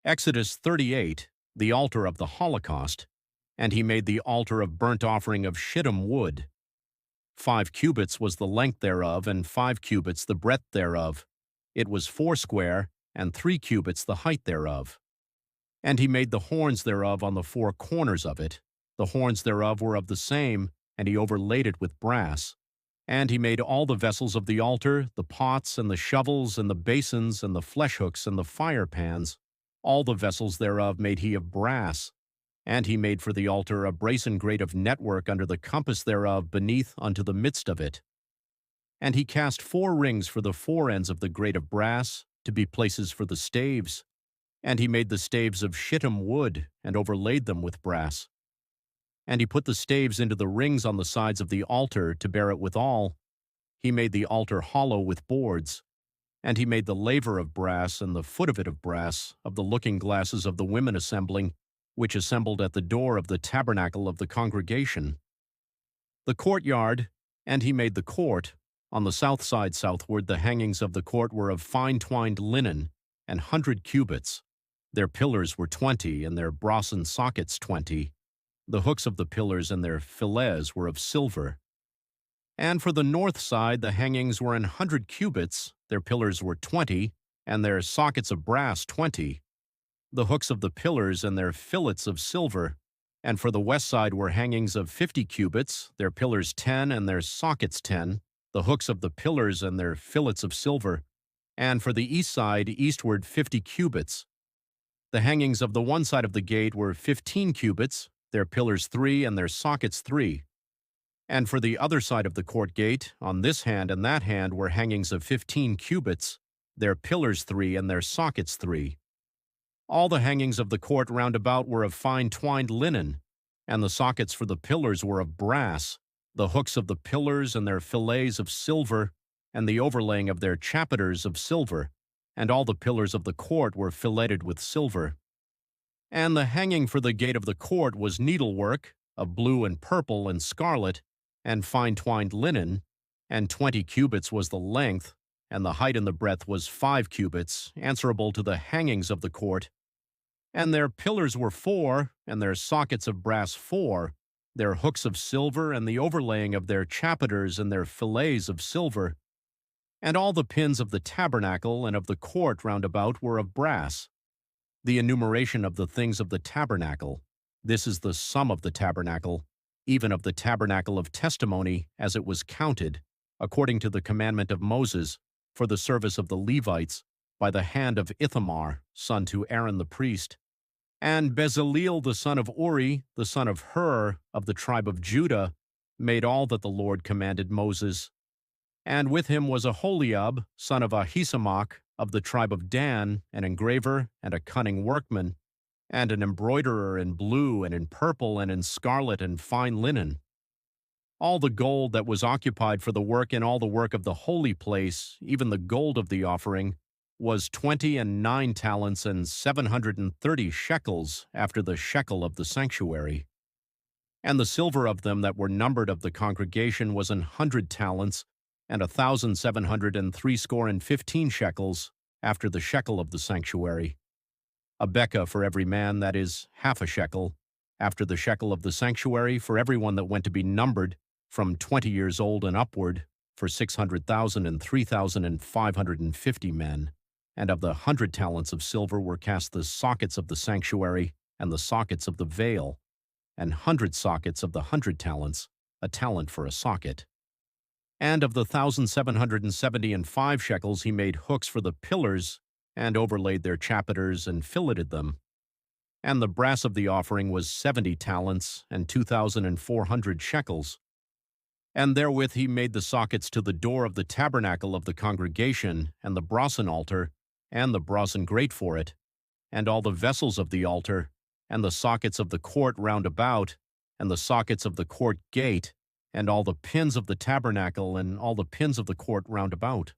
Exodus 38, the altar of the Holocaust, and he made the altar of burnt offering of shittim wood. 5 cubits was the length thereof, and 5 cubits the breadth thereof. It was foursquare, and 3 cubits the height thereof. And he made the horns thereof on the 4 corners of it. The horns thereof were of the same, and he overlaid it with brass. And he made all the vessels of the altar, the pots, and the shovels, and the basins, and the flesh hooks, and the fire pans. All the vessels thereof made he of brass. And he made for the altar a brazen grate of network under the compass thereof beneath unto the midst of it. And he cast 4 rings for the 4 ends of the grate of brass, to be places for the staves. And he made the staves of shittim wood, and overlaid them with brass. And he put the staves into the rings on the sides of the altar, to bear it withal. He made the altar hollow with boards. And he made the laver of brass, and the foot of it of brass, of the looking glasses of the women assembling, which assembled at the door of the tabernacle of the congregation. The courtyard, and he made the court. On the south side southward the hangings of the court were of fine twined linen, 100 cubits. Their pillars were 20, and their brazen sockets 20. The hooks of the pillars and their fillets were of silver. And for the north side the hangings were 100 cubits, their pillars were 20, and their sockets of brass 20. The hooks of the pillars and their fillets of silver. And for the west side were hangings of 50 cubits, their pillars 10, and their sockets 10, the hooks of the pillars and their fillets of silver. And for the east side eastward 50 cubits. The hangings of the one side of the gate were 15 cubits, their pillars 3, and their sockets 3. And for the other side of the court gate, on this hand and that hand, were hangings of 15 cubits, their pillars 3, and their sockets 3. All the hangings of the court round about were of fine twined linen, and the sockets for the pillars were of brass, the hooks of the pillars and their fillets of silver, and the overlaying of their chapiters of silver, and all the pillars of the court were filleted with silver. And the hanging for the gate of the court was needlework, of blue and purple and scarlet, and fine twined linen, and 20 cubits was the length, and the height and the breadth was 5 cubits, answerable to the hangings of the court. And their pillars were 4, and their sockets of brass 4, their hooks of silver, and the overlaying of their chapiters and their fillets of silver. And all the pins of the tabernacle and of the court round about were of brass. The enumeration of the things of the tabernacle, this is the sum of the tabernacle, even of the tabernacle of testimony, as it was counted, according to the commandment of Moses, for the service of the Levites, by the hand of Ithamar, son to Aaron the priest. And Bezalel the son of Uri, the son of Hur, of the tribe of Judah, made all that the Lord commanded Moses. And with him was Aholiab, son of Ahisamach, of the tribe of Dan, an engraver and a cunning workman, and an embroiderer in blue and in purple and in scarlet and fine linen. All the gold that was occupied for the work in all the work of the holy place, even the gold of the offering, was 29 talents and 730 shekels after the shekel of the sanctuary. And the silver of them that were numbered of the congregation was 100 talents, and 1,715 shekels after the shekel of the sanctuary. A bekah for every man, that is, half a shekel, after the shekel of the sanctuary, for every one that went to be numbered, from 20 years old and upward, for 600,000 and 3,550 men. And of the 100 talents of silver were cast the sockets of the sanctuary and the sockets of the veil, and 100 sockets of the 100 talents, a talent for a socket. And of the 1,775 shekels he made hooks for the pillars, and overlaid their chapiters and filleted them. And the brass of the offering was 70 talents and 2,400 shekels. And therewith he made the sockets to the door of the tabernacle of the congregation, and the brazen altar, and the brazen grate for it, and all the vessels of the altar, and the sockets of the court round about, and the sockets of the court gate, and all the pins of the tabernacle, and all the pins of the court round about.